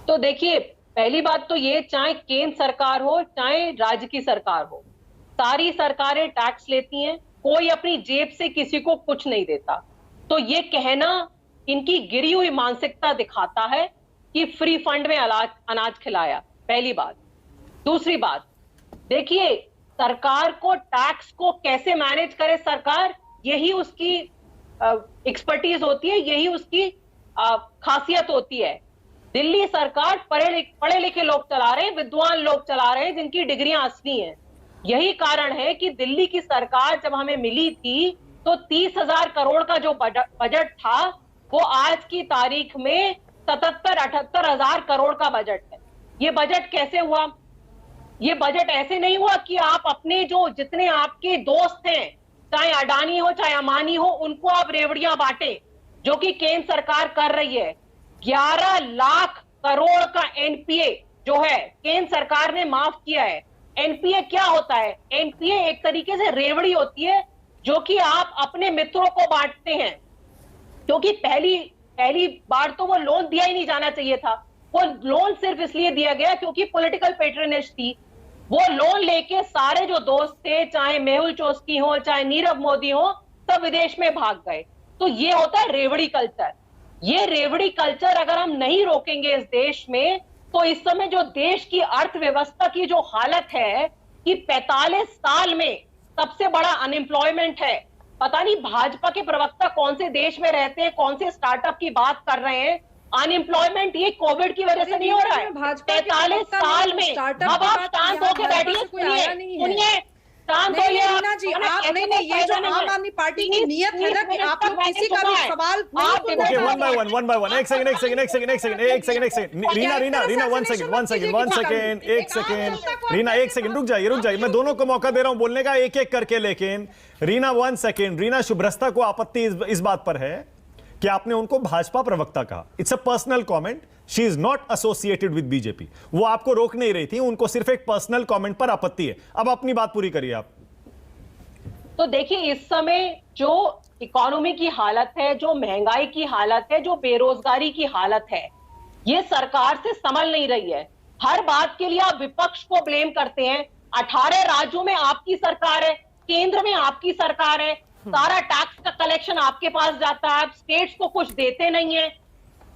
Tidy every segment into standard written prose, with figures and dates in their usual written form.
तो देखिए, पहली बात तो ये, चाहे केंद्र सरकार हो चाहे राज्य की सरकार हो, सारी सरकारें टैक्स लेती हैं, कोई अपनी जेब से किसी को कुछ नहीं देता। तो ये कहना इनकी गिरी हुई मानसिकता दिखाता है कि फ्री फंड में अनाज खिलाया, पहली बात। दूसरी बात, देखिए, सरकार को टैक्स को कैसे मैनेज करे सरकार, यही उसकी एक्सपर्टीज होती है, यही उसकी खासियत होती है। दिल्ली सरकार पढ़े लिखे लोग चला रहे हैं, विद्वान लोग चला रहे हैं, जिनकी डिग्रियां असली हैं। यही कारण है कि दिल्ली की सरकार जब हमें मिली थी तो 30,000 करोड़ का जो बजट था वो आज की तारीख में 77-78,000 करोड़ का बजट है। ये बजट कैसे हुआ? ये बजट ऐसे नहीं हुआ कि आप अपने जो जितने आपके दोस्त हैं, चाहे अडानी हो चाहे अंबानी हो, उनको आप रेवड़ियां बांटे, जो कि केंद्र सरकार कर रही है। 11 लाख करोड़ का एनपीए जो है केंद्र सरकार ने माफ किया है। एनपीए क्या होता है? एनपीए एक तरीके से रेवड़ी होती है जो कि आप अपने मित्रों को बांटते हैं, क्योंकि पहली बार तो वो लोन दिया ही नहीं जाना चाहिए था। वो लोन सिर्फ इसलिए दिया गया क्योंकि पॉलिटिकल पेट्रोनेज थी। वो लोन लेके सारे जो दोस्त थे, चाहे मेहुल चोस्की हो चाहे नीरव मोदी हो, सब विदेश में भाग गए। तो ये होता है रेवड़ी कल्चर। ये रेवड़ी कल्चर अगर हम नहीं रोकेंगे इस देश में, तो इस समय जो देश की अर्थव्यवस्था की जो हालत है कि 45 साल में सबसे बड़ा अनएम्प्लॉयमेंट है। पता नहीं भाजपा के प्रवक्ता कौन से देश में रहते हैं, कौन से स्टार्टअप की बात कर रहे हैं। अनएम्प्लॉयमेंट ये कोविड की वजह से नहीं हो रहा है, 45 साल में। अब आप शांत होकर बैठिए, सुनिए, शांत होइए रीना जी। आप नहीं, ये जो आम आदमी पार्टी की नियत है ना कि आप लोग किसी का भी सवाल ओके, वन बाय वन, एक सेकंड, रीना, रीना एक सेकंड रुक जाइए, मैं दोनों को मौका दे रहा हूं बोलने का, एक एक करके। लेकिन रीना 1 सेकंड, रीना, शुभ्रस्ता को आपत्ति इस बात पर है कि आपने उनको भाजपा प्रवक्ता कहा। It's a personal comment, she is not associated with BJP. वो आपको रोक नहीं रही थी, उनको सिर्फ एक पर्सनल कमेंट पर आपत्ति है। अब अपनी बात पूरी करिए आप। तो देखिए, इस समय जो इकोनॉमी की हालत है, जो महंगाई की हालत है, जो बेरोजगारी की हालत है, ये सरकार से संभल नहीं रही है। हर बात के लिए आप विपक्ष को ब्लेम करते हैं। 18 राज्यों में आपकी सरकार है, केंद्र में आपकी सरकार है, सारा टैक्स का कलेक्शन आपके पास जाता है, आप स्टेट्स को कुछ देते नहीं है।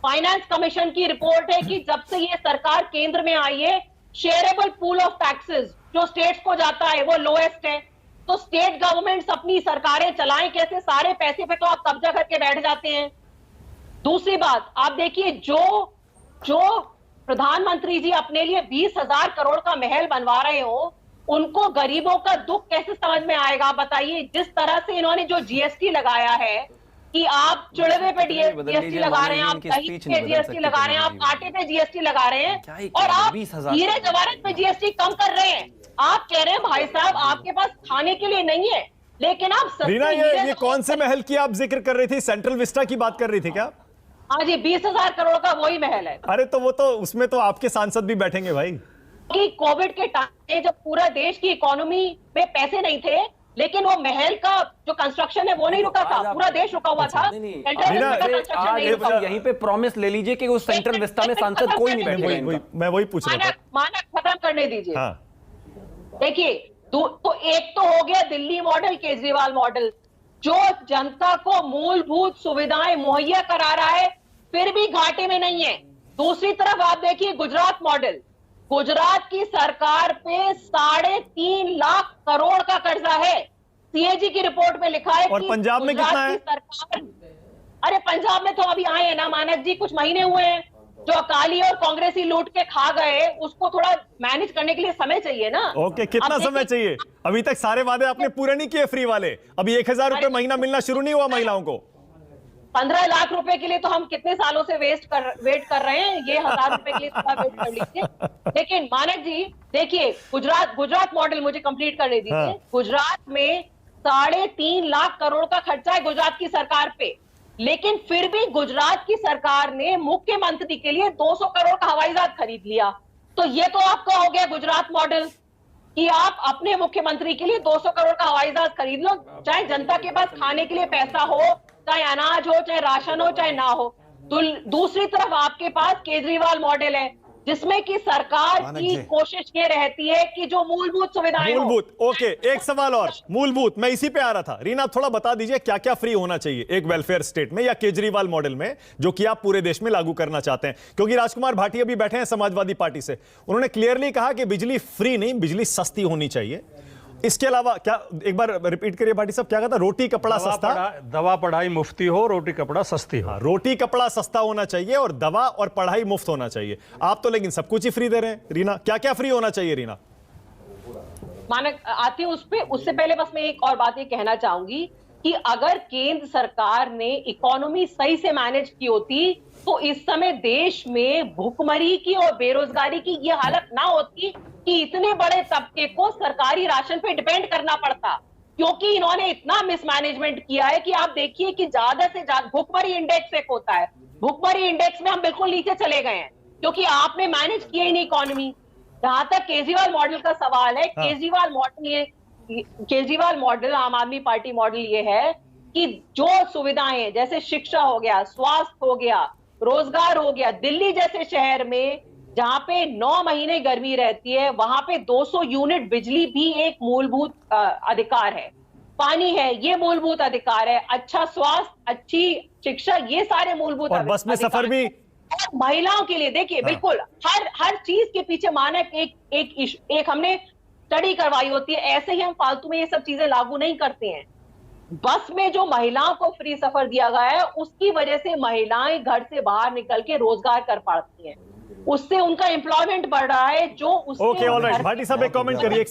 फाइनेंस कमीशन की रिपोर्ट है कि जब से ये सरकार केंद्र में आई है, शेयरेबल पूल ऑफ टैक्सेस जो स्टेट्स को जाता है वो लोएस्ट है। तो स्टेट गवर्नमेंट्स अपनी सरकारें चलाएं कैसे? सारे पैसे पे तो आप कब्जा करके बैठ जाते हैं। दूसरी बात, आप देखिए, जो प्रधानमंत्री जी अपने लिए 20,000 करोड़ का महल बनवा रहे हो, उनको गरीबों का दुख कैसे समझ में आएगा? बताइए। जिस तरह से इन्होंने जो जीएसटी लगाया है कि आप चुड़वे पे जीएसटी लगा रहे हैं, आप दही पे जीएसटी लगा रहे हैं, आप आटे पे जीएसटी लगा रहे हैं, और आप हीरे जवाहरात पे जीएसटी कम कर रहे हैं। आप कह रहे हैं भाई साहब आपके पास खाने के लिए नहीं है, लेकिन आप रीना, ये कौन से महल की आप जिक्र कर रही थी? सेंट्रल विस्टा की बात कर रही थी क्या? हाँ जी, 20,000 करोड़ का वही महल है। अरे तो वो तो उसमें तो आपके सांसद भी बैठेंगे भाई। कि कोविड के टाइम में जब पूरा देश की इकोनॉमी में पैसे नहीं थे, लेकिन वो महल का जो कंस्ट्रक्शन है वो नहीं रुका था, पूरा देश रुका हुआ था। यहीं पे प्रॉमिस ले लीजिए कि उस सेंट्रल विस्टा में सांसद कोई नहीं बैठेगा। मैं वही पूछ रहा था। मानक खत्म करने दीजिए। हाँ। देखिए, तो एक तो हो गया दिल्ली मॉडल, केजरीवाल मॉडल, जो जनता को मूलभूत सुविधाएं मुहैया करा रहा है फिर भी घाटे में नहीं है। दूसरी तरफ आप देखिए गुजरात मॉडल, गुजरात की सरकार पे 3.5 लाख करोड़ का कर्जा है। सीएजी की रिपोर्ट में लिखा है। और कि पंजाब में कितना है? अरे पंजाब में तो अभी आए हैं ना मानक जी, कुछ महीने हुए हैं। जो अकाली और कांग्रेसी लूट के खा गए, उसको थोड़ा मैनेज करने के लिए समय चाहिए ना। ओके, कितना समय चाहिए? अभी तक सारे वादे आपने पूरे नहीं किए फ्री वाले। अभी 1,000 रुपए महीना मिलना शुरू नहीं हुआ महिलाओं को। 15 लाख रुपए के लिए तो हम कितने सालों से वेट कर रहे हैं, ये 1,000 रुपए के लिए थोड़ा वेट कर लीजिए। लेकिन मानक जी देखिए, गुजरात मॉडल मुझे कंप्लीट करने दीजिए। हाँ। गुजरात में 3.5 लाख करोड़ का खर्चा है गुजरात की सरकार पे, लेकिन फिर भी गुजरात की सरकार ने मुख्यमंत्री के लिए 200 करोड़ का हवाई जहाज खरीद लिया। तो ये तो आपका हो गया गुजरात मॉडल कि आप अपने मुख्यमंत्री के लिए 200 करोड़ का हवाई जहाज खरीद लो, चाहे जनता के पास खाने के लिए पैसा हो, चाहे अनाज हो, चाहे राशन हो, चाहे ना हो। तो दूसरी तरफ आपके पास केजरीवाल मॉडल है, जिसमें कि सरकार की कोशिश ये रहती है कि जो मूलभूत सुविधाएं मूलभूत, ओके, एक सवाल और मूलभूत, मैं इसी पे आ रहा था। रीना थोड़ा बता दीजिए क्या क्या फ्री होना चाहिए एक वेलफेयर स्टेट में या केजरीवाल मॉडल में, जो कि आप पूरे देश में लागू करना चाहते हैं? क्योंकि राजकुमार भाटिया भी बैठे हैं समाजवादी पार्टी से, उन्होंने क्लियरली कहा कि बिजली फ्री नहीं, बिजली सस्ती होनी चाहिए। इसके अलावा क्या, एक बार रिपीट करिए भाटी साहब, क्या कहता? रोटी कपड़ा सस्ता, दवा पढ़ाई मुफ्ती हो, रोटी कपड़ा सस्ती हो। रोटी कपड़ा सस्ता होना चाहिए और दवा और पढ़ाई मुफ्त होना चाहिए। आप तो लेकिन सब कुछ ही फ्री दे रहे हैं। रीना, क्या क्या फ्री होना चाहिए? रीना मानक आती है उस पे, उससे पहले बस मैं एक और बात ये कहना चाहूंगी कि अगर केंद्र सरकार ने इकोनॉमी सही से मैनेज की होती तो इस समय देश में भुखमरी की और बेरोजगारी की ये हालत ना होती कि इतने बड़े तबके को सरकारी राशन पे डिपेंड करना पड़ता, क्योंकि इन्होंने इतना मिसमैनेजमेंट किया है कि आप देखिए कि ज्यादा से ज्यादा भुखमरी इंडेक्स एक होता है, भुखमरी इंडेक्स में हम बिल्कुल नीचे चले गए हैं क्योंकि आपने मैनेज किया ही नहीं इकोनॉमी। जहां तक केजरीवाल मॉडल का सवाल है, केजरीवाल मॉडल आम आदमी पार्टी मॉडल ये है कि जो सुविधाएं जैसे शिक्षा हो गया, स्वास्थ्य हो गया, रोजगार हो गया, दिल्ली जैसे शहर में जहां पे 9 महीने गर्मी रहती है वहां पे 200 यूनिट बिजली भी एक मूलभूत अधिकार है, पानी है ये मूलभूत अधिकार है, अच्छा स्वास्थ्य, अच्छी शिक्षा, ये सारे मूलभूत और बस में सफर भी महिलाओं के लिए। देखिए बिल्कुल हर चीज के पीछे मानक एक हमने स्टडी करवाई होती है, ऐसे ही हम फालतू में ये सब चीजें लागू नहीं करते हैं। बस में जो महिलाओं को फ्री सफर दिया गया है उसकी वजह से महिलाएं घर से बाहर निकल के रोजगार कर पाती हैं, उससे उनका एम्प्लॉयमेंट बढ़ रहा है, जो उससे ओके, ऑलराइट, भाटी साहब एक कमेंट करिए।